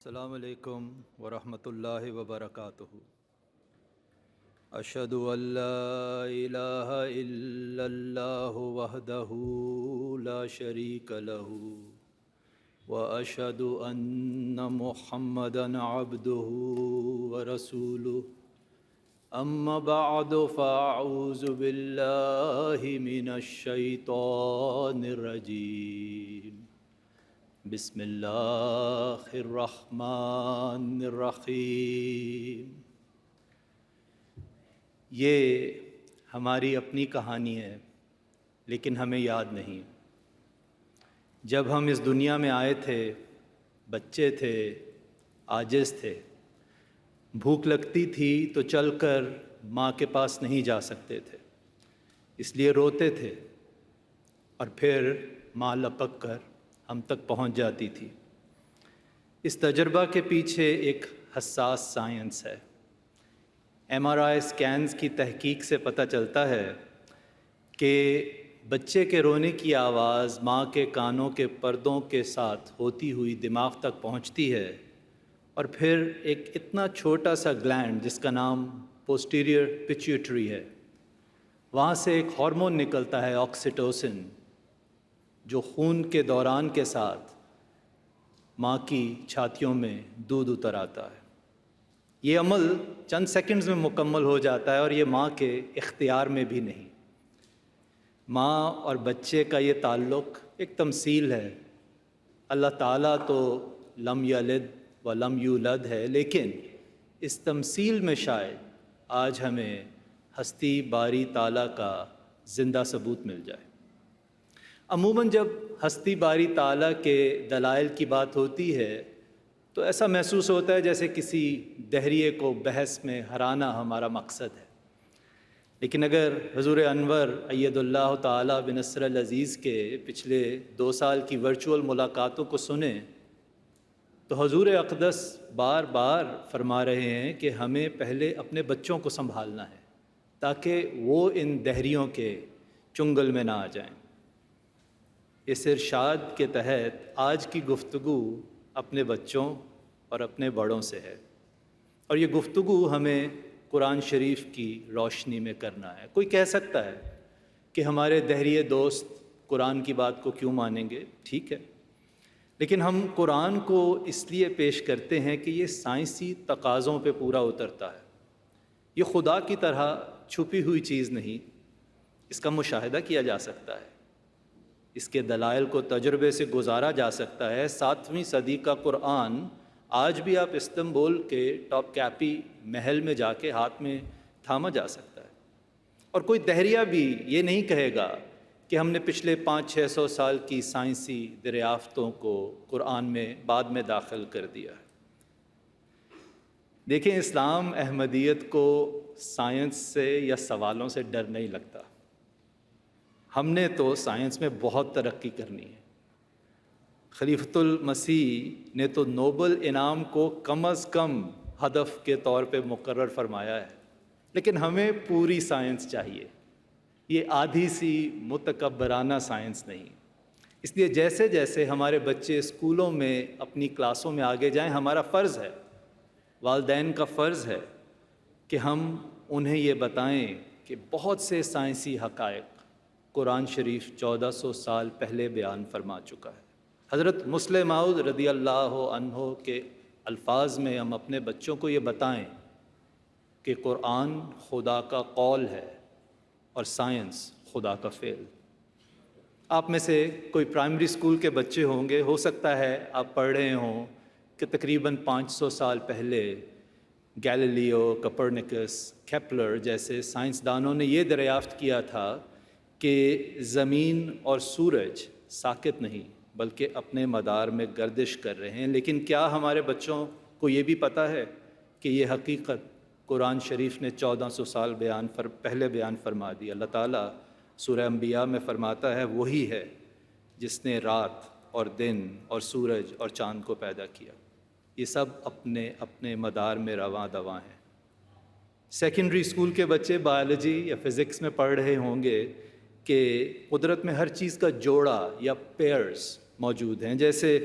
السلام علیکم ورحمۃ اللہ وبرکاتہ۔ اشہد ان لا الہ الا اللہ وحدہ لا شریک لہ واشہد ان محمدا عبدہ ورسولہ اما بعد فاعوذ باللہ من الشیطان الرجیم۔ بسم اللہ الرحمن الرحیم۔ یہ ہماری اپنی کہانی ہے لیکن ہمیں یاد نہیں۔ جب ہم اس دنیا میں آئے تھے بچے تھے، عاجز تھے، بھوک لگتی تھی تو چل کر ماں کے پاس نہیں جا سکتے تھے، اس لیے روتے تھے اور پھر ماں لپک کر ہم تک پہنچ جاتی تھی۔ اس تجربہ کے پیچھے ایک حساس سائنس ہے۔ MRI اسکینز کی تحقیق سے پتہ چلتا ہے کہ بچے کے رونے کی آواز ماں کے کانوں کے پردوں کے ساتھ ہوتی ہوئی دماغ تک پہنچتی ہے، اور پھر ایک اتنا چھوٹا سا گلینڈ جس کا نام پوسٹیریئر پیچیوٹری ہے، وہاں سے ایک ہارمون نکلتا ہے آکسیٹوسن، جو خون کے دوران کے ساتھ ماں کی چھاتیوں میں دودھ اتر آتا ہے۔ یہ عمل چند سیکنڈز میں مکمل ہو جاتا ہے اور یہ ماں کے اختیار میں بھی نہیں۔ ماں اور بچے کا یہ تعلق ایک تمثیل ہے۔ اللہ تعالیٰ تو لم یلد ولم یولد ہے، لیکن اس تمثیل میں شاید آج ہمیں ہستی باری تعالیٰ کا زندہ ثبوت مل جائے۔ عموماً جب ہستی باری تعالیٰ کے دلائل کی بات ہوتی ہے تو ایسا محسوس ہوتا ہے جیسے کسی دہریے کو بحث میں ہرانا ہمارا مقصد ہے، لیکن اگر حضور انور اید اللہ تعالیٰ بنصر العزیز کے پچھلے 2 سال کی ورچوئل ملاقاتوں کو سنیں تو حضور اقدس بار بار فرما رہے ہیں کہ ہمیں پہلے اپنے بچوں کو سنبھالنا ہے تاکہ وہ ان دہریوں کے چنگل میں نہ آ جائیں۔ اس ارشاد کے تحت آج کی گفتگو اپنے بچوں اور اپنے بڑوں سے ہے، اور یہ گفتگو ہمیں قرآن شریف کی روشنی میں کرنا ہے۔ کوئی کہہ سکتا ہے کہ ہمارے دہریے دوست قرآن کی بات کو کیوں مانیں گے؟ ٹھیک ہے، لیکن ہم قرآن کو اس لیے پیش کرتے ہیں کہ یہ سائنسی تقاضوں پہ پورا اترتا ہے۔ یہ خدا کی طرح چھپی ہوئی چیز نہیں، اس کا مشاہدہ کیا جا سکتا ہے، اس کے دلائل کو تجربے سے گزارا جا سکتا ہے۔ 7ویں صدی کا قرآن آج بھی آپ استنبول کے ٹاپ کیپی محل میں جا کے ہاتھ میں تھاما جا سکتا ہے، اور کوئی دہریہ بھی یہ نہیں کہے گا کہ ہم نے پچھلے 500-600 سال کی سائنسی دریافتوں کو قرآن میں بعد میں داخل کر دیا ہے۔ دیکھیں، اسلام احمدیت کو سائنس سے یا سوالوں سے ڈر نہیں لگتا۔ ہم نے تو سائنس میں بہت ترقی کرنی ہے۔ خلیفۃ المسیح نے تو نوبل انعام کو کم از کم ہدف کے طور پہ مقرر فرمایا ہے، لیکن ہمیں پوری سائنس چاہیے، یہ آدھی سی متکبرانہ سائنس نہیں۔ اس لیے جیسے جیسے ہمارے بچے اسکولوں میں اپنی کلاسوں میں آگے جائیں، ہمارا فرض ہے، والدین کا فرض ہے کہ ہم انہیں یہ بتائیں کہ بہت سے سائنسی حقائق قرآن شریف 1400 سال پہلے بیان فرما چکا ہے۔ حضرت مسلم موعود رضی اللہ عنہ کے الفاظ میں ہم اپنے بچوں کو یہ بتائیں کہ قرآن خدا کا قول ہے اور سائنس خدا کا فعل۔ آپ میں سے کوئی پرائمری اسکول کے بچے ہوں گے، ہو سکتا ہے آپ پڑھ رہے ہوں کہ تقریباً 500 سال پہلے گیلیلیو، کپرنیکس، کیپلر جیسے سائنسدانوں نے یہ دریافت کیا تھا کہ زمین اور سورج ساکت نہیں بلکہ اپنے مدار میں گردش کر رہے ہیں۔ لیکن کیا ہمارے بچوں کو یہ بھی پتہ ہے کہ یہ حقیقت قرآن شریف نے 1400 سال پہلے بیان فرما دی؟ اللہ تعالیٰ سورہ انبیاء میں فرماتا ہے وہی ہے جس نے رات اور دن اور سورج اور چاند کو پیدا کیا، یہ سب اپنے اپنے مدار میں رواں دواں ہیں۔ سیکنڈری اسکول کے بچے بایولوجی یا فزکس میں پڑھ رہے ہوں گے کہ قدرت میں ہر چیز کا جوڑا یا پیئرز موجود ہیں، جیسے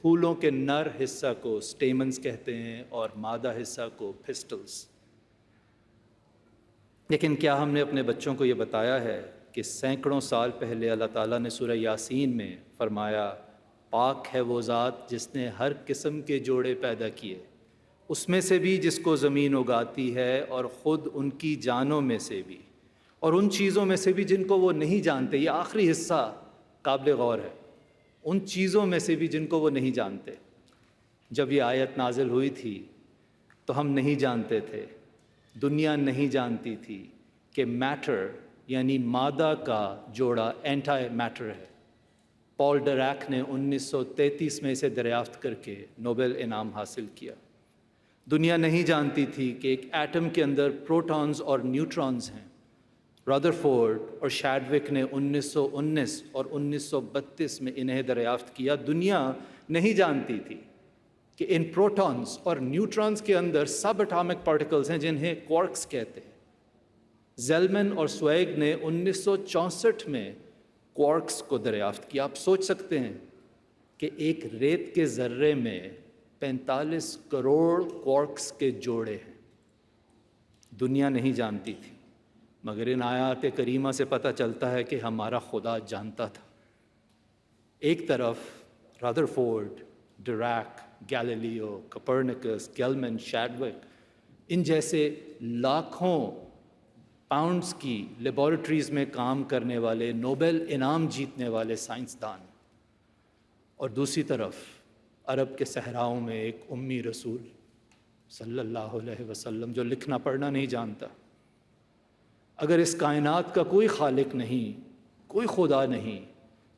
پھولوں کے نر حصہ کو سٹیمنز کہتے ہیں اور مادہ حصہ کو پسٹلز۔ لیکن کیا ہم نے اپنے بچوں کو یہ بتایا ہے کہ سینکڑوں سال پہلے اللہ تعالیٰ نے سورہ یاسین میں فرمایا پاک ہے وہ ذات جس نے ہر قسم کے جوڑے پیدا کیے، اس میں سے بھی جس کو زمین اگاتی ہے اور خود ان کی جانوں میں سے بھی اور ان چیزوں میں سے بھی جن کو وہ نہیں جانتے۔ یہ آخری حصہ قابل غور ہے، ان چیزوں میں سے بھی جن کو وہ نہیں جانتے۔ جب یہ آیت نازل ہوئی تھی تو ہم نہیں جانتے تھے، دنیا نہیں جانتی تھی کہ میٹر یعنی مادہ کا جوڑا اینٹی میٹر ہے۔ پال ڈیراک نے 1933 میں اسے دریافت کر کے نوبل انعام حاصل کیا۔ دنیا نہیں جانتی تھی کہ ایک ایٹم کے اندر پروٹونز اور نیوٹرونز ہیں۔ رادرفورڈ اور شیڈوک نے 1919 اور 1932 میں انہیں دریافت کیا۔ دنیا نہیں جانتی تھی کہ ان پروٹونز اور نیوٹرونز کے اندر سب اٹامک پارٹیکلز ہیں جنہیں کوارکس کہتے ہیں۔ زیلمن اور سویگ نے 1964 میں کوارکس کو دریافت کیا۔ آپ سوچ سکتے ہیں کہ ایک ریت کے ذرے میں 45 کروڑ کوارکس کے جوڑے ہیں۔ دنیا نہیں جانتی تھی، مگر ان آیات کریمہ سے پتہ چلتا ہے کہ ہمارا خدا جانتا تھا۔ ایک طرف رادرفورڈ، ڈیراک، گیلیلیو، کپرنیکس، گیلمن، شیڈوک، ان جیسے لاکھوں پاؤنڈز کی لیبارٹریز میں کام کرنے والے نوبل انعام جیتنے والے سائنسدان، اور دوسری طرف عرب کے صحراؤں میں ایک امی رسول صلی اللہ علیہ وسلم جو لکھنا پڑھنا نہیں جانتا۔ اگر اس کائنات کا کوئی خالق نہیں، کوئی خدا نہیں،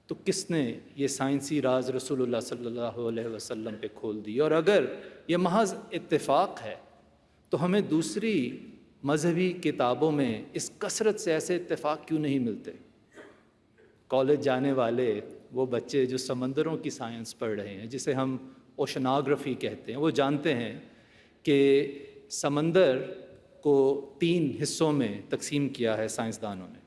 تو کس نے یہ سائنسی راز رسول اللہ صلی اللہ علیہ وسلم پہ کھول دی؟ اور اگر یہ محض اتفاق ہے تو ہمیں دوسری مذہبی کتابوں میں اس کثرت سے ایسے اتفاق کیوں نہیں ملتے؟ کالج جانے والے وہ بچے جو سمندروں کی سائنس پڑھ رہے ہیں، جسے ہم اوشناگرافی کہتے ہیں، وہ جانتے ہیں کہ سمندر کو 3 حصوں میں تقسیم کیا ہے سائنسدانوں نے۔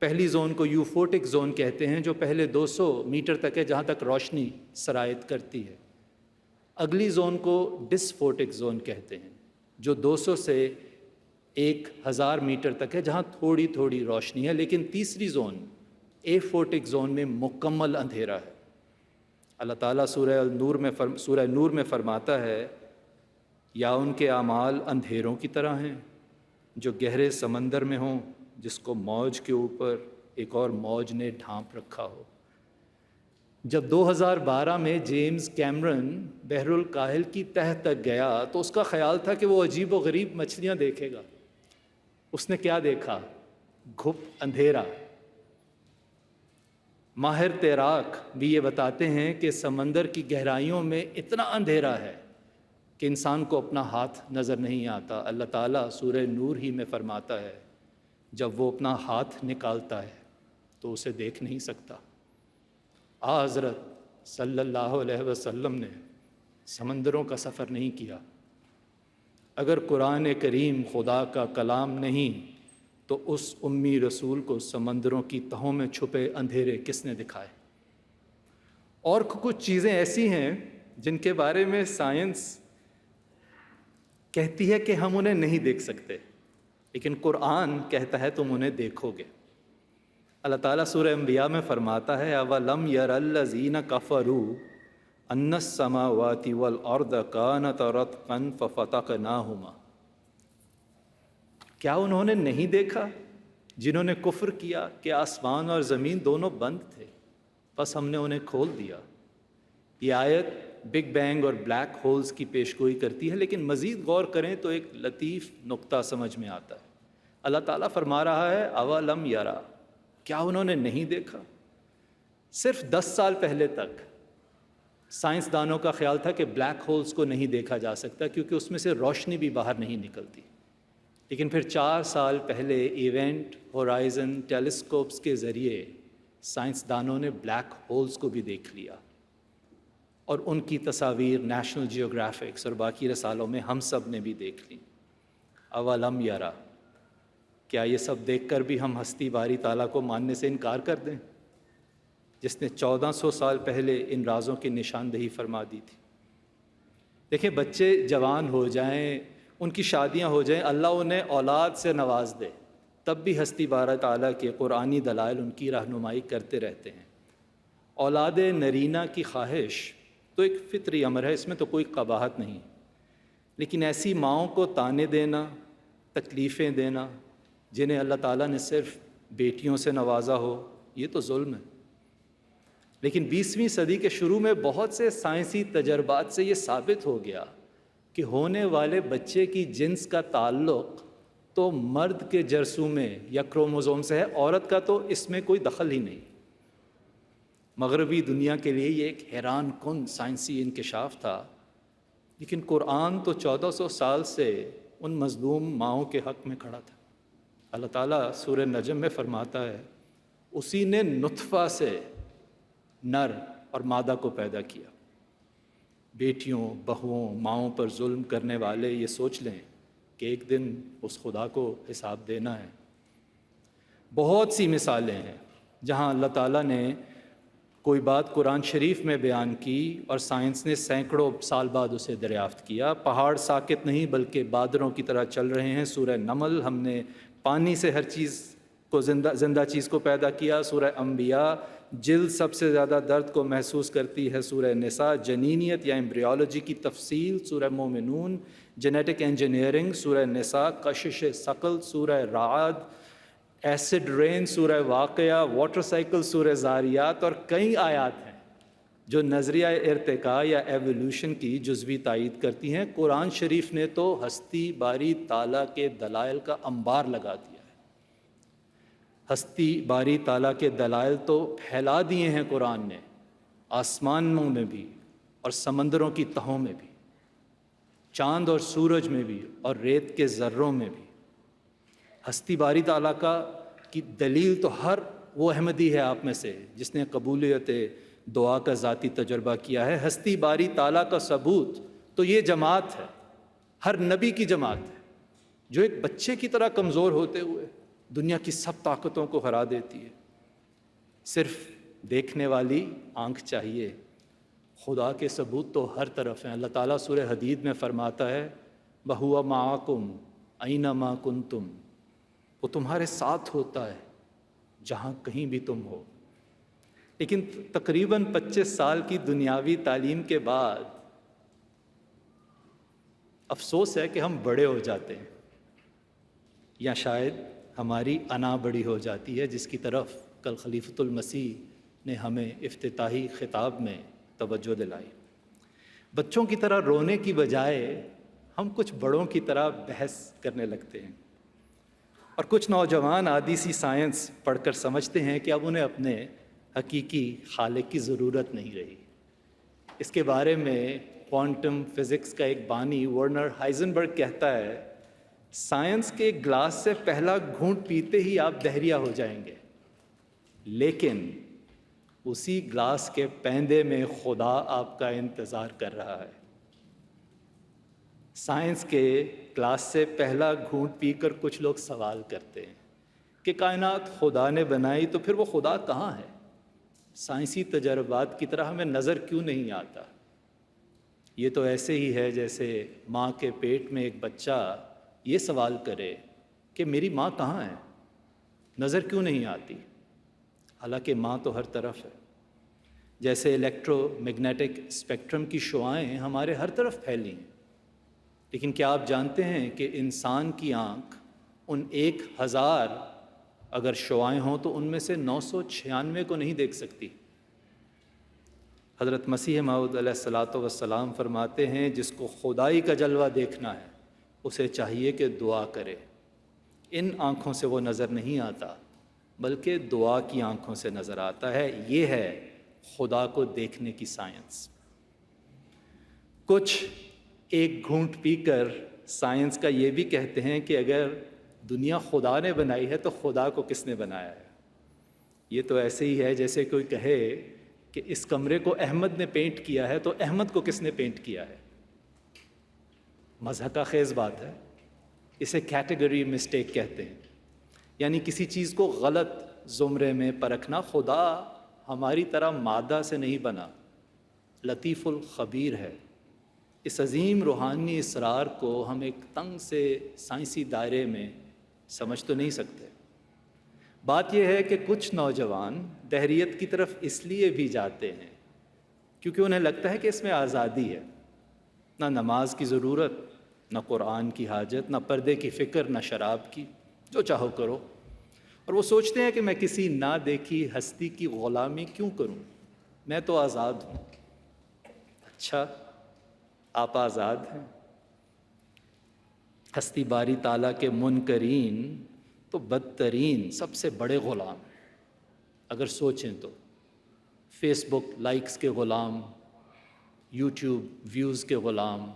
پہلی زون کو یوفوٹک زون کہتے ہیں جو پہلے 200 میٹر تک ہے، جہاں تک روشنی سرایت کرتی ہے۔ اگلی زون کو ڈسفوٹک زون کہتے ہیں جو 200 سے 1000 میٹر تک ہے، جہاں تھوڑی تھوڑی روشنی ہے۔ لیکن تیسری زون ایفوٹک زون میں مکمل اندھیرا ہے۔ اللہ تعالیٰ سورہ نور میں فرماتا ہے یا ان کے اعمال اندھیروں کی طرح ہیں جو گہرے سمندر میں ہوں، جس کو موج کے اوپر ایک اور موج نے ڈھانپ رکھا ہو۔ جب 2012 میں جیمز کیمرن بحر الکاہل کی تہہ تک گیا تو اس کا خیال تھا کہ وہ عجیب و غریب مچھلیاں دیکھے گا۔ اس نے کیا دیکھا؟ گھپ اندھیرا۔ ماہر تیراک بھی یہ بتاتے ہیں کہ سمندر کی گہرائیوں میں اتنا اندھیرا ہے کہ انسان کو اپنا ہاتھ نظر نہیں آتا۔ اللہ تعالیٰ سورہ نور ہی میں فرماتا ہے جب وہ اپنا ہاتھ نکالتا ہے تو اسے دیکھ نہیں سکتا۔ حضرت صلی اللہ علیہ وسلم نے سمندروں کا سفر نہیں کیا۔ اگر قرآن کریم خدا کا کلام نہیں تو اس امی رسول کو سمندروں کی تہوں میں چھپے اندھیرے کس نے دکھائے؟ اور کچھ چیزیں ایسی ہیں جن کے بارے میں سائنس کہتی ہے کہ ہم انہیں نہیں دیکھ سکتے، لیکن قرآن کہتا ہے تم انہیں دیکھو گے۔ اللہ تعالیٰ سورہ انبیاء میں فرماتا ہے اَوَلَمْ يَرَ الَّذِينَ كَفَرُوا أَنَّ السَّمَاوَاتِ وَالْأَرْضَ كَانَتَا رَتْقًا فَفَتَقْنَاهُمَا۔ کیا انہوں نے نہیں دیکھا جنہوں نے کفر کیا کہ آسمان اور زمین دونوں بند تھے، بس ہم نے انہیں کھول دیا؟ یہ آیت بگ بینگ اور بلیک ہولز کی پیشگوئی کرتی ہے، لیکن مزید غور کریں تو ایک لطیف نقطہ سمجھ میں آتا ہے۔ اللہ تعالیٰ فرما رہا ہے اولم یرا، کیا انہوں نے نہیں دیکھا؟ صرف 10 سال پہلے تک سائنسدانوں کا خیال تھا کہ بلیک ہولز کو نہیں دیکھا جا سکتا کیونکہ اس میں سے روشنی بھی باہر نہیں نکلتی، لیکن پھر 4 سال پہلے ایونٹ ہورائزن ٹیلیسکوپس کے ذریعے سائنسدانوں نے بلیک ہولز کو بھی دیکھ لیا، اور ان کی تصاویر نیشنل جیوگرافکس اور باقی رسالوں میں ہم سب نے بھی دیکھ لی۔ اولم یرا، کیا یہ سب دیکھ کر بھی ہم ہستی باری تعالیٰ کو ماننے سے انکار کر دیں؟ جس نے 1400 سال پہلے ان رازوں کی نشاندہی فرما دی تھی۔ دیکھیں، بچے جوان ہو جائیں، ان کی شادیاں ہو جائیں، اللہ انہیں اولاد سے نواز دے، تب بھی ہستی بارہ تعالیٰ کے قرآنی دلائل ان کی رہنمائی کرتے رہتے ہیں۔ اولاد نرینہ کی خواہش تو ایک فطری امر ہے، اس میں تو کوئی قباحت نہیں، لیکن ایسی ماؤں کو طعنے دینا، تکلیفیں دینا جنہیں اللہ تعالیٰ نے صرف بیٹیوں سے نوازا ہو، یہ تو ظلم ہے۔ لیکن 20ویں صدی کے شروع میں بہت سے سائنسی تجربات سے یہ ثابت ہو گیا کہ ہونے والے بچے کی جنس کا تعلق تو مرد کے جرثومے یا کروموزوم سے ہے، عورت کا تو اس میں کوئی دخل ہی نہیں۔ مغربی دنیا کے لیے یہ ایک حیران کن سائنسی انکشاف تھا، لیکن قرآن تو 1400 سال سے ان مظلوم ماؤں کے حق میں کھڑا تھا۔ اللہ تعالیٰ سورہ نجم میں فرماتا ہے، اسی نے نطفہ سے نر اور مادہ کو پیدا کیا۔ بیٹیوں، بہوؤں، ماؤں پر ظلم کرنے والے یہ سوچ لیں کہ ایک دن اس خدا کو حساب دینا ہے۔ بہت سی مثالیں ہیں جہاں اللہ تعالیٰ نے کوئی بات قرآن شریف میں بیان کی اور سائنس نے سینکڑوں سال بعد اسے دریافت کیا۔ پہاڑ ساکت نہیں بلکہ بادروں کی طرح چل رہے ہیں، سورہ نمل۔ ہم نے پانی سے ہر چیز کو زندہ چیز کو پیدا کیا، سورہ انبیاء۔ جلد سب سے زیادہ درد کو محسوس کرتی ہے، سورہ نساء۔ جنینیت یا ایمبریولوجی کی تفصیل، سورہ مومنون۔ جینیٹک انجینئرنگ، سورہ نساء۔ کشش ثقل، سورہ رعد۔ ایسڈ رین، سورہ واقعہ۔ واٹر سائیکل، سورہ زاریات۔ اور کئی آیات ہیں جو نظریہ ارتقاء یا ایوولوشن کی جزوی تائید کرتی ہیں۔ قرآن شریف نے تو ہستی باری تعالیٰ کے دلائل کا انبار لگا دیا ہے۔ ہستی باری تعالیٰ کے دلائل تو پھیلا دیے ہیں قرآن نے، آسمانوں میں بھی اور سمندروں کی تہوں میں بھی، چاند اور سورج میں بھی اور ریت کے ذروں میں بھی۔ ہستی باری تعالیٰ کی دلیل تو ہر وہ احمدی ہے آپ میں سے جس نے قبولیت دعا کا ذاتی تجربہ کیا ہے۔ ہستی باری تعالیٰ کا ثبوت تو یہ جماعت ہے، ہر نبی کی جماعت ہے، جو ایک بچے کی طرح کمزور ہوتے ہوئے دنیا کی سب طاقتوں کو ہرا دیتی ہے۔ صرف دیکھنے والی آنکھ چاہیے، خدا کے ثبوت تو ہر طرف ہیں۔ اللہ تعالیٰ سورہ حدید میں فرماتا ہے، وَهُوَ مَعَكُمْ أَيْنَمَا كُنْتُمْ، وہ تمہارے ساتھ ہوتا ہے جہاں کہیں بھی تم ہو۔ لیکن تقریباً 25 سال کی دنیاوی تعلیم کے بعد افسوس ہے کہ ہم بڑے ہو جاتے ہیں، یا شاید ہماری انا بڑی ہو جاتی ہے، جس کی طرف کل خلیفۃ المسیح نے ہمیں افتتاحی خطاب میں توجہ دلائی۔ بچوں کی طرح رونے کی بجائے ہم کچھ بڑوں کی طرح بحث کرنے لگتے ہیں، اور کچھ نوجوان آدھی سی سائنس پڑھ کر سمجھتے ہیں کہ اب انہیں اپنے حقیقی خالق کی ضرورت نہیں رہی۔ اس کے بارے میں کوانٹم فزکس کا ایک بانی ورنر ہائزنبرگ کہتا ہے، سائنس کے گلاس سے پہلا گھونٹ پیتے ہی آپ دہریا ہو جائیں گے، لیکن اسی گلاس کے پیندے میں خدا آپ کا انتظار کر رہا ہے۔ سائنس کے گلاس سے پہلا گھونٹ پی کر کچھ لوگ سوال کرتے ہیں کہ کائنات خدا نے بنائی تو پھر وہ خدا کہاں ہے؟ سائنسی تجربات کی طرح ہمیں نظر کیوں نہیں آتا؟ یہ تو ایسے ہی ہے جیسے ماں کے پیٹ میں ایک بچہ یہ سوال کرے کہ میری ماں کہاں ہے؟ نظر کیوں نہیں آتی؟ حالانکہ ماں تو ہر طرف ہے۔ جیسے الیکٹرو میگنیٹک اسپیکٹرم کی شعاعیں ہمارے ہر طرف پھیلی ہیں، لیکن کیا آپ جانتے ہیں کہ انسان کی آنکھ ان 1000 اگر شعاعیں ہوں تو ان میں سے 996 کو نہیں دیکھ سکتی۔ حضرت مسیح موعود علیہ الصلاۃ والسلام فرماتے ہیں، جس کو خدائی کا جلوہ دیکھنا ہے اسے چاہیے کہ دعا کرے۔ ان آنکھوں سے وہ نظر نہیں آتا بلکہ دعا کی آنکھوں سے نظر آتا ہے۔ یہ ہے خدا کو دیکھنے کی سائنس۔ کچھ ایک گھونٹ پی کر سائنس کا یہ بھی کہتے ہیں کہ اگر دنیا خدا نے بنائی ہے تو خدا کو کس نے بنایا ہے؟ یہ تو ایسے ہی ہے جیسے کوئی کہے کہ اس کمرے کو احمد نے پینٹ کیا ہے تو احمد کو کس نے پینٹ کیا ہے؟ مضحکہ خیز بات ہے۔ اسے کیٹیگری مسٹیک کہتے ہیں، یعنی کسی چیز کو غلط زمرے میں پرکھنا۔ خدا ہماری طرح مادہ سے نہیں بنا، لطیف الخبیر ہے۔ اس عظیم روحانی اسرار کو ہم ایک تنگ سے سائنسی دائرے میں سمجھ تو نہیں سکتے۔ بات یہ ہے کہ کچھ نوجوان دہریت کی طرف اس لیے بھی جاتے ہیں کیونکہ انہیں لگتا ہے کہ اس میں آزادی ہے، نہ نماز کی ضرورت، نہ قرآن کی حاجت، نہ پردے کی فکر، نہ شراب کی، جو چاہو کرو۔ اور وہ سوچتے ہیں کہ میں کسی نہ دیکھی ہستی کی غلامی کیوں کروں، میں تو آزاد ہوں۔ اچھا، آپ آزاد ہیں؟ ہستی باری تعالیٰ کے منکرین تو بدترین سب سے بڑے غلام، اگر سوچیں تو فیس بک لائکس کے غلام، یوٹیوب ویوز کے غلام،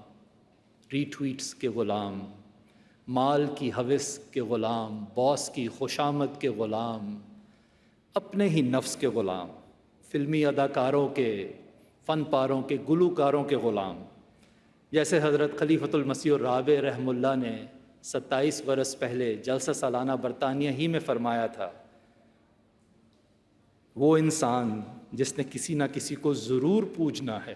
ری ٹویٹس کے غلام، مال کی ہوس کے غلام، باس کی خوشامد کے غلام، اپنے ہی نفس کے غلام، فلمی اداکاروں کے، فن پاروں کے، گلوکاروں کے غلام۔ جیسے حضرت خلیفۃ المسیح الرابع رحمہ اللہ نے 27 برس پہلے جلسہ سالانہ برطانیہ ہی میں فرمایا تھا، وہ انسان جس نے کسی نہ کسی کو ضرور پوجنا ہے،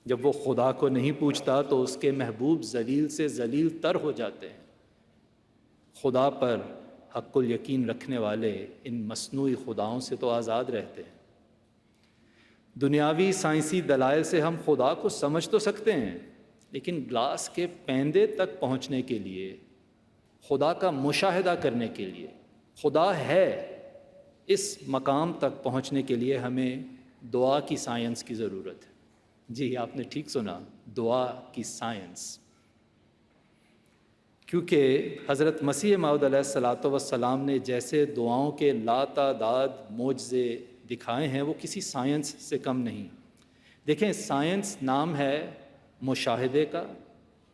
جب وہ خدا کو نہیں پوجتا تو اس کے محبوب ذلیل سے ذلیل تر ہو جاتے ہیں۔ خدا پر حق الیقین رکھنے والے ان مصنوعی خداؤں سے تو آزاد رہتے ہیں۔ دنیاوی سائنسی دلائل سے ہم خدا کو سمجھ تو سکتے ہیں، لیکن گلاس کے پیندے تک پہنچنے کے لیے، خدا کا مشاہدہ کرنے کے لیے، خدا ہے اس مقام تک پہنچنے کے لیے ہمیں دعا کی سائنس کی ضرورت ہے۔ جی آپ نے ٹھیک سنا، دعا کی سائنس۔ کیونکہ حضرت مسیح موعود علیہ الصلاۃ والسلام نے جیسے دعاؤں کے لاتعداد معجزے دکھائے ہیں، وہ کسی سائنس سے کم نہیں۔ دیکھیں، سائنس نام ہے مشاہدے کا،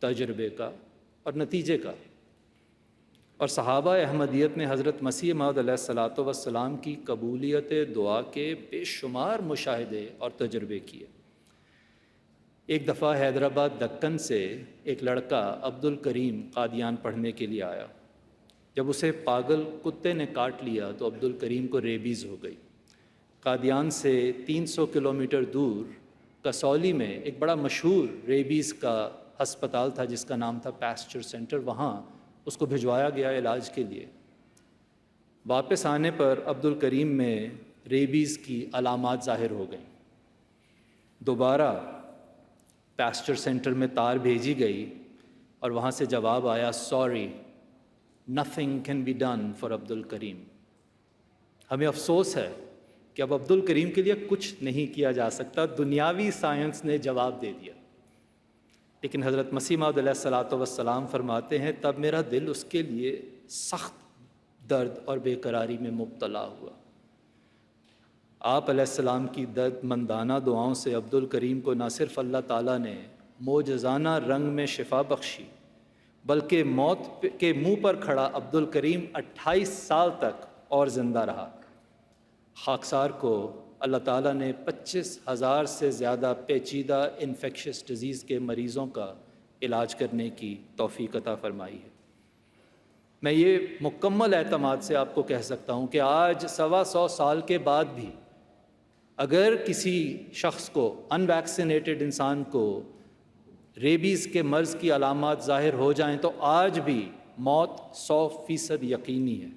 تجربے کا اور نتیجے کا، اور صحابہ احمدیت نے حضرت مسیح موعود علیہ الصلاۃ والسلام کی قبولیت دعا کے بے شمار مشاہدے اور تجربے کیے۔ ایک دفعہ حیدرآباد دکن سے ایک لڑکا عبد الکریم قادیان پڑھنے کے لیے آیا۔ جب اسے پاگل کتے نے کاٹ لیا تو عبد الکریم کو ریبیز ہو گئی۔ قادیان سے 300 کلومیٹر دور کسولی میں ایک بڑا مشہور ریبیز کا ہسپتال تھا جس کا نام تھا پیسچر سینٹر، وہاں اس کو بھجوایا گیا علاج کے لیے۔ واپس آنے پر عبد الکریم میں ریبیز کی علامات ظاہر ہو گئیں۔ دوبارہ پیسچر سینٹر میں تار بھیجی گئی اور وہاں سے جواب آیا، sorry nothing can be done for Abdul Karim. ہمیں افسوس ہے کہ اب عبد الکریم کے لیے کچھ نہیں کیا جا سکتا، دنیاوی سائنس نے جواب دے دیا۔ لیکن حضرت مسیح موعود علیہ الصلاۃ والسلام فرماتے ہیں، تب میرا دل اس کے لیے سخت درد اور بے قراری میں مبتلا ہوا۔ آپ علیہ السلام کی درد مندانہ دعاؤں سے عبد الکریم کو نہ صرف اللہ تعالیٰ نے معجزانہ رنگ میں شفا بخشی، بلکہ موت کے منہ پر کھڑا عبد الکریم 28 سال تک اور زندہ رہا۔ خاکسار کو اللہ تعالیٰ نے 25,000 سے زیادہ پیچیدہ انفیکشس ڈیزیز کے مریضوں کا علاج کرنے کی توفیق عطا فرمائی ہے۔ میں یہ مکمل اعتماد سے آپ کو کہہ سکتا ہوں کہ آج 125 سال کے بعد بھی اگر کسی شخص کو، ان ویکسینیٹڈ انسان کو، ریبیز کے مرض کی علامات ظاہر ہو جائیں تو آج بھی موت 100% یقینی ہے۔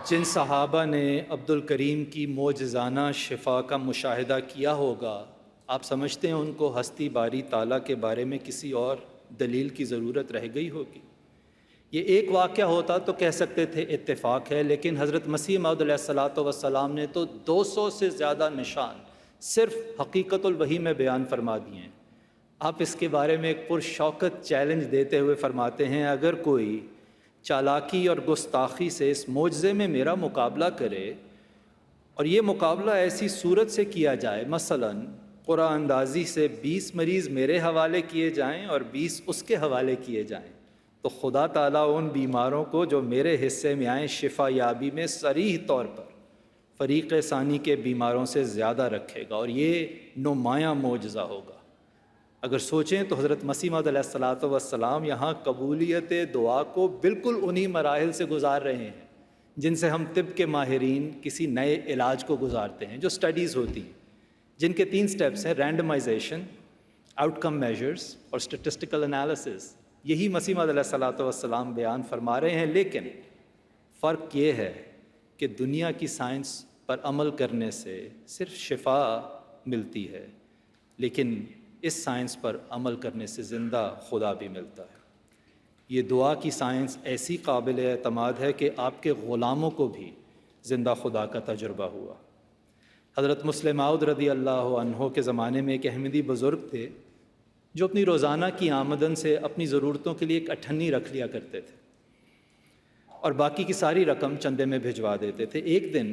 جن صحابہ نے عبد الکریم کی معجزانہ شفا کا مشاہدہ کیا ہوگا، آپ سمجھتے ہیں ان کو ہستی باری تعالیٰ کے بارے میں کسی اور دلیل کی ضرورت رہ گئی ہوگی؟ یہ ایک واقعہ ہوتا تو کہہ سکتے تھے اتفاق ہے، لیکن حضرت مسیح موعود علیہ الصلاۃ والسلام نے تو 200 سے زیادہ نشان صرف حقیقت الوحی میں بیان فرما دیے ہیں۔ آپ اس کے بارے میں ایک پرشوکت چیلنج دیتے ہوئے فرماتے ہیں، اگر کوئی چالاکی اور گستاخی سے اس معجزے میں میرا مقابلہ کرے، اور یہ مقابلہ ایسی صورت سے کیا جائے، مثلاً قرعہ اندازی سے 20 مریض میرے حوالے کیے جائیں اور 20 اس کے حوالے کیے جائیں، تو خدا تعالیٰ ان بیماروں کو جو میرے حصے میں آئیں شفا یابی میں صریح طور پر فریق ثانی کے بیماروں سے زیادہ رکھے گا، اور یہ نمایاں معجزہ ہوگا۔ اگر سوچیں تو حضرت مسیح موعود علیہ الصلاۃ والسلام یہاں قبولیت دعا کو بالکل انہی مراحل سے گزار رہے ہیں جن سے ہم طب کے ماہرین کسی نئے علاج کو گزارتے ہیں، جو سٹڈیز ہوتی ہیں جن کے 3 سٹیپس ہیں: رینڈمائزیشن، آؤٹ کم میجرز اور اسٹیٹسٹیکل انالیسز۔ یہی مسیح موعود علیہ الصلاۃ والسلام بیان فرما رہے ہیں، لیکن فرق یہ ہے کہ دنیا کی سائنس پر عمل کرنے سے صرف شفا ملتی ہے، لیکن اس سائنس پر عمل کرنے سے زندہ خدا بھی ملتا ہے۔ یہ دعا کی سائنس ایسی قابل اعتماد ہے کہ آپ کے غلاموں کو بھی زندہ خدا کا تجربہ ہوا۔ حضرت مسلم موعود رضی اللہ عنہ کے زمانے میں ایک احمدی بزرگ تھے جو اپنی روزانہ کی آمدن سے اپنی ضرورتوں کے لیے ایک اٹھنی رکھ لیا کرتے تھے اور باقی کی ساری رقم چندے میں بھجوا دیتے تھے۔ ایک دن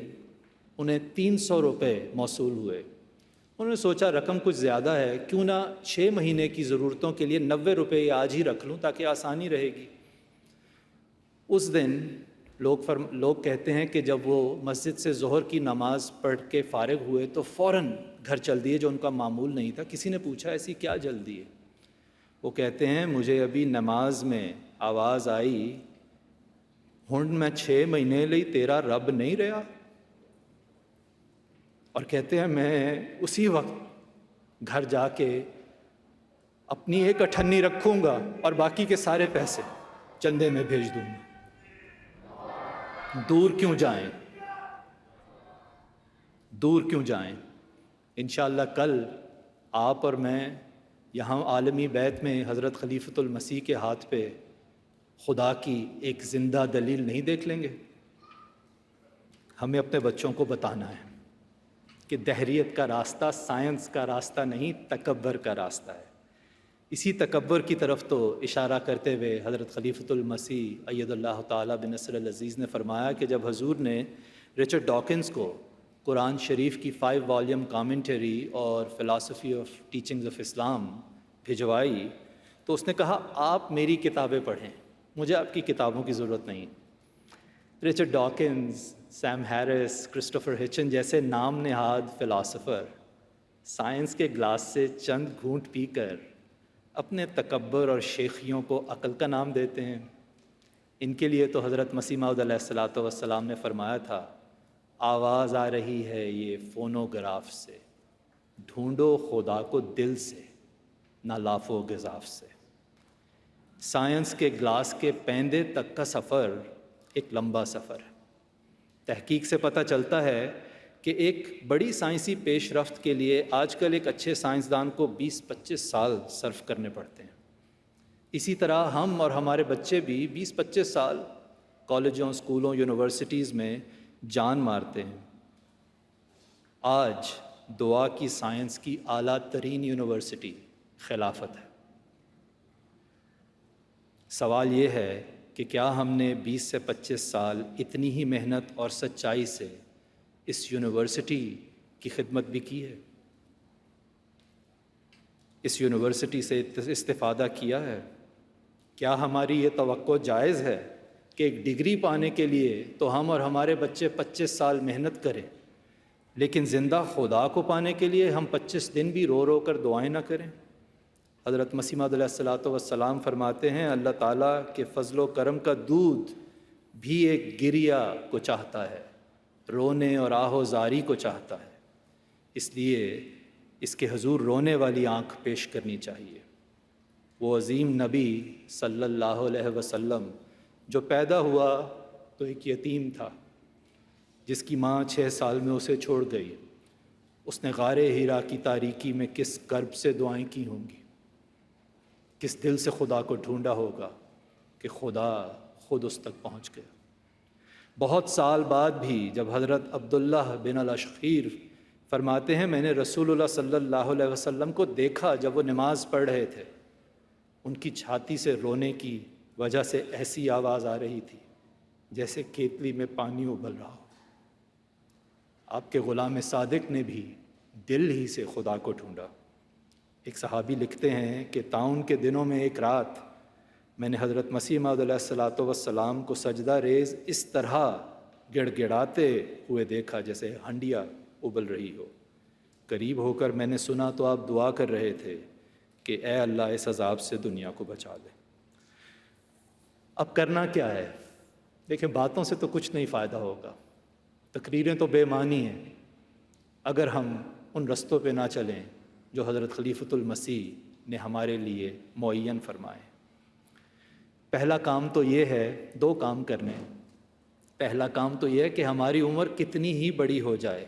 انہیں 300 روپے موصول ہوئے۔ انہوں نے سوچا رقم کچھ زیادہ ہے، کیوں نہ 6 مہینے کی ضرورتوں کے لیے 90 روپے آج ہی رکھ لوں تاکہ آسانی رہے گی۔ اس دن لوگ کہتے ہیں کہ جب وہ مسجد سے ظہر کی نماز پڑھ کے فارغ ہوئے تو فوراً گھر چل دیے، جو ان کا معمول نہیں تھا۔ کسی نے پوچھا ایسی کیا جلدی ہے؟ وہ کہتے ہیں مجھے ابھی نماز میں آواز آئی، ہن میں 6 مہینے لئی تیرا رب نہیں رہا، اور کہتے ہیں میں اسی وقت گھر جا کے اپنی ایک اٹھنی رکھوں گا اور باقی کے سارے پیسے چندے میں بھیج دوں گا۔ دور کیوں جائیں، دور کیوں جائیں؟ انشاءاللہ کل آپ اور میں یہاں عالمی بیت میں حضرت خلیفۃ المسیح کے ہاتھ پہ خدا کی ایک زندہ دلیل نہیں دیکھ لیں گے؟ ہمیں اپنے بچوں کو بتانا ہے کہ دہریت کا راستہ سائنس کا راستہ نہیں، تکبر کا راستہ ہے۔ اسی تکبر کی طرف تو اشارہ کرتے ہوئے حضرت خلیفۃ المسیح اید اللہ تعالیٰ بنصر العزیز نے فرمایا کہ جب حضور نے رچرڈ ڈاکنز کو قرآن شریف کی 5 والیوم کامنٹری اور فلاسفی آف ٹیچنگز آف اسلام بھجوائی تو اس نے کہا آپ میری کتابیں پڑھیں، مجھے آپ کی کتابوں کی ضرورت نہیں۔ Richard Dawkins, Sam Harris, Christopher Hitchen جیسے نام نہاد فلاسفر سائنس کے گلاس سے چند گھونٹ پی کر اپنے تکبر اور شیخیوں کو عقل کا نام دیتے ہیں۔ ان کے لیے تو حضرت مسیح موعود علیہ الصلاۃ والسلام نے فرمایا تھا آواز آ رہی ہے یہ فونوگراف سے، ڈھونڈو خدا کو دل سے نہ لاف و گزاف سے۔ سائنس کے گلاس کے پیندے تک کا سفر ایک لمبا سفر ہے۔ تحقیق سے پتہ چلتا ہے کہ ایک بڑی سائنسی پیش رفت کے لیے آج کل ایک اچھے سائنسدان کو 20-25 سال صرف کرنے پڑتے ہیں۔ اسی طرح ہم اور ہمارے بچے بھی 20-25 سال کالجوں، اسکولوں، یونیورسٹیز میں جان مارتے ہیں۔ آج دعا کی سائنس کی اعلیٰ ترین یونیورسٹی خلافت ہے۔ سوال یہ ہے کہ کیا ہم نے 20 سے 25 سال اتنی ہی محنت اور سچائی سے اس یونیورسٹی کی خدمت بھی کی ہے؟ اس یونیورسٹی سے استفادہ کیا ہے؟ کیا ہماری یہ توقع جائز ہے کہ ایک ڈگری پانے کے لیے تو ہم اور ہمارے بچے 25 سال محنت کریں، لیکن زندہ خدا کو پانے کے لیے ہم 25 دن بھی رو رو کر دعائیں نہ کریں؟ حضرت مسیح موعود علیہ الصلاۃ والسلام فرماتے ہیں اللہ تعالیٰ کے فضل و کرم کا دودھ بھی ایک گریا کو چاہتا ہے، رونے اور آہ و زاری کو چاہتا ہے، اس لیے اس کے حضور رونے والی آنکھ پیش کرنی چاہیے۔ وہ عظیم نبی صلی اللہ علیہ وسلم جو پیدا ہوا تو ایک یتیم تھا، جس کی ماں 6 سال میں اسے چھوڑ گئی۔ اس نے غار حرا کی تاریکی میں کس کرب سے دعائیں کی ہوں گی، کس دل سے خدا کو ڈھونڈا ہوگا کہ خدا خود اس تک پہنچ گیا۔ بہت سال بعد بھی جب حضرت عبداللہ بن الاشخیر فرماتے ہیں میں نے رسول اللہ صلی اللہ علیہ وسلم کو دیکھا جب وہ نماز پڑھ رہے تھے، ان کی چھاتی سے رونے کی وجہ سے ایسی آواز آ رہی تھی جیسے کیتلی میں پانی ابل رہا ہو۔ آپ کے غلام صادق نے بھی دل ہی سے خدا کو ڈھونڈا۔ ایک صحابی لکھتے ہیں کہ طاعون کے دنوں میں ایک رات میں نے حضرت مسیح موعود علیہ الصلاۃ والسلام کو سجدہ ریز اس طرح گڑ گڑاتے ہوئے دیکھا جیسے ہنڈیا ابل رہی ہو۔ قریب ہو کر میں نے سنا تو آپ دعا کر رہے تھے کہ اے اللہ اس عذاب سے دنیا کو بچا لے۔ اب کرنا کیا ہے؟ دیکھیں باتوں سے تو کچھ نہیں فائدہ ہوگا، تقریریں تو بے معنی ہیں اگر ہم ان رستوں پہ نہ چلیں جو حضرت خلیفۃ المسیح نے ہمارے لیے معین فرمائے۔ پہلا کام تو یہ ہے، دو کام کرنے۔ پہلا کام تو یہ ہے کہ ہماری عمر کتنی ہی بڑی ہو جائے،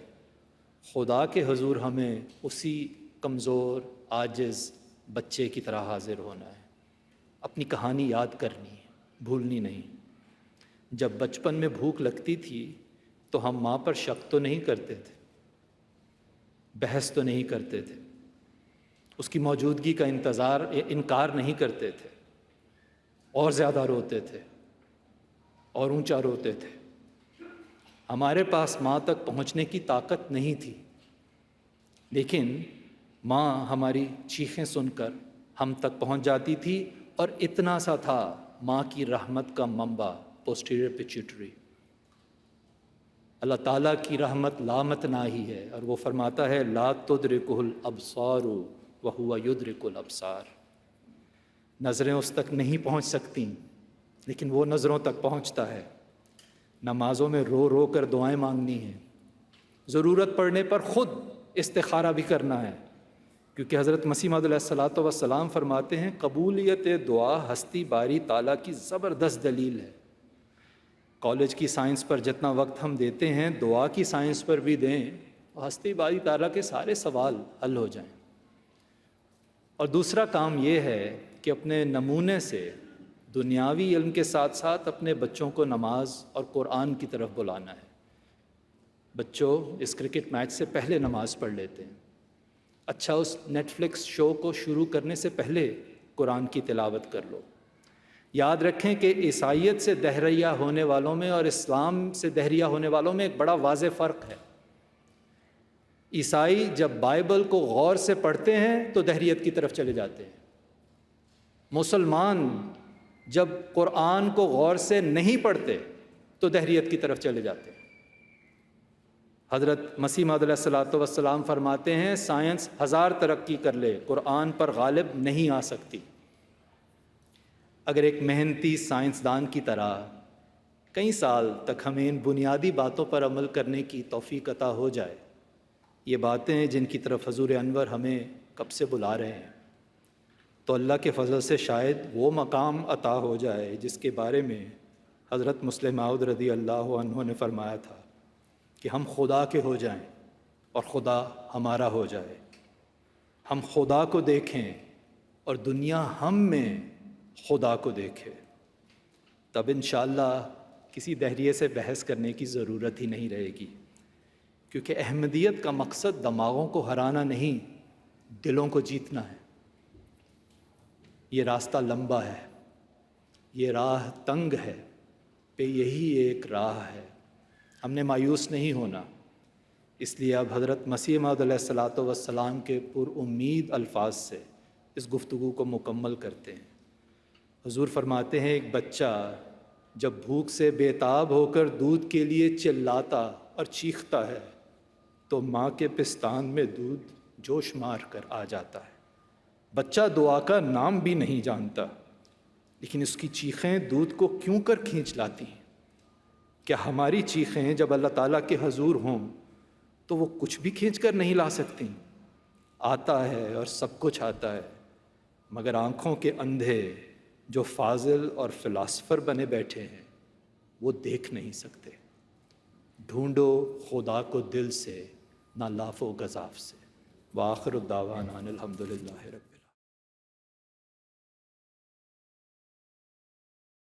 خدا کے حضور ہمیں اسی کمزور عاجز بچے کی طرح حاضر ہونا ہے، اپنی کہانی یاد کرنی ہے، بھولنی نہیں۔ جب بچپن میں بھوک لگتی تھی تو ہم ماں پر شک تو نہیں کرتے تھے، بحث تو نہیں کرتے تھے، اس کی موجودگی کا انکار نہیں کرتے تھے، اور زیادہ روتے تھے اور اونچا روتے تھے۔ ہمارے پاس ماں تک پہنچنے کی طاقت نہیں تھی، لیکن ماں ہماری چیخیں سن کر ہم تک پہنچ جاتی تھی، اور اتنا سا تھا ماں کی رحمت کا منبع پوسٹیریئر پیچیٹری۔ اللہ تعالیٰ کی رحمت لامتناہی ہے، اور وہ فرماتا ہے لا تدرکہ الابصار وہو یدرک الابصار۔ نظریں اس تک نہیں پہنچ سکتی لیکن وہ نظروں تک پہنچتا ہے۔ نمازوں میں رو رو کر دعائیں مانگنی ہیں، ضرورت پڑنے پر خود استخارہ بھی کرنا ہے، کیونکہ حضرت مسیح موعود علیہ الصلوۃ والسلام فرماتے ہیں قبولیت دعا ہستی باری تعالیٰ کی زبردست دلیل ہے۔ کالج کی سائنس پر جتنا وقت ہم دیتے ہیں دعا کی سائنس پر بھی دیں، ہستی باری تعالیٰ کے سارے سوال حل ہو جائیں۔ اور دوسرا کام یہ ہے کہ اپنے نمونے سے دنیاوی علم کے ساتھ ساتھ اپنے بچوں کو نماز اور قرآن کی طرف بلانا ہے۔ بچوں اس کرکٹ میچ سے پہلے نماز پڑھ لیتے ہیں، اچھا اس نیٹ فلکس شو کو شروع کرنے سے پہلے قرآن کی تلاوت کر لو۔ یاد رکھیں کہ عیسائیت سے دہریہ ہونے والوں میں اور اسلام سے دہریہ ہونے والوں میں ایک بڑا واضح فرق ہے۔ عیسائی جب بائبل کو غور سے پڑھتے ہیں تو دہریت کی طرف چلے جاتے ہیں، مسلمان جب قرآن کو غور سے نہیں پڑھتے تو دہریت کی طرف چلے جاتے ہیں۔ حضرت مسیح موعود علیہ الصلوۃ والسلام فرماتے ہیں سائنس 1000 ترقی کر لے قرآن پر غالب نہیں آ سکتی۔ اگر ایک محنتی سائنسدان کی طرح کئی سال تک ہمیں ان بنیادی باتوں پر عمل کرنے کی توفیق عطا ہو جائے، یہ باتیں جن کی طرف حضور انور ہمیں کب سے بلا رہے ہیں، تو اللہ کے فضل سے شاید وہ مقام عطا ہو جائے جس کے بارے میں حضرت مسلم موعود رضی اللہ عنہ نے فرمایا تھا کہ ہم خدا کے ہو جائیں اور خدا ہمارا ہو جائے، ہم خدا کو دیکھیں اور دنیا ہم میں خدا کو دیکھے، تب انشاءاللہ کسی دہریے سے بحث کرنے کی ضرورت ہی نہیں رہے گی، کیونکہ احمدیت کا مقصد دماغوں کو ہرانا نہیں، دلوں کو جیتنا ہے۔ یہ راستہ لمبا ہے، یہ راہ تنگ ہے، پہ یہی ایک راہ ہے، ہم نے مایوس نہیں ہونا۔ اس لیے اب حضرت مسیح موعود علیہ الصلوۃ والسلام کے پر امید الفاظ سے اس گفتگو کو مکمل کرتے ہیں۔ حضور فرماتے ہیں ایک بچہ جب بھوک سے بے تاب ہو کر دودھ کے لیے چلاتا اور چیختا ہے تو ماں کے پستان میں دودھ جوش مار کر آ جاتا ہے۔ بچہ دعا کا نام بھی نہیں جانتا، لیکن اس کی چیخیں دودھ کو کیوں کر کھینچ لاتی ہیں؟ کیا ہماری چیخیں جب اللہ تعالیٰ کے حضور ہوں تو وہ کچھ بھی کھینچ کر نہیں لا سکتی؟ آتا ہے اور سب کچھ آتا ہے، مگر آنکھوں کے اندھے جو فاضل اور فلاسفر بنے بیٹھے ہیں وہ دیکھ نہیں سکتے۔ ڈھونڈو خدا کو دل سے، نہ لاف و گزاف سے۔ وآخر الدعوانا الحمدللہ رب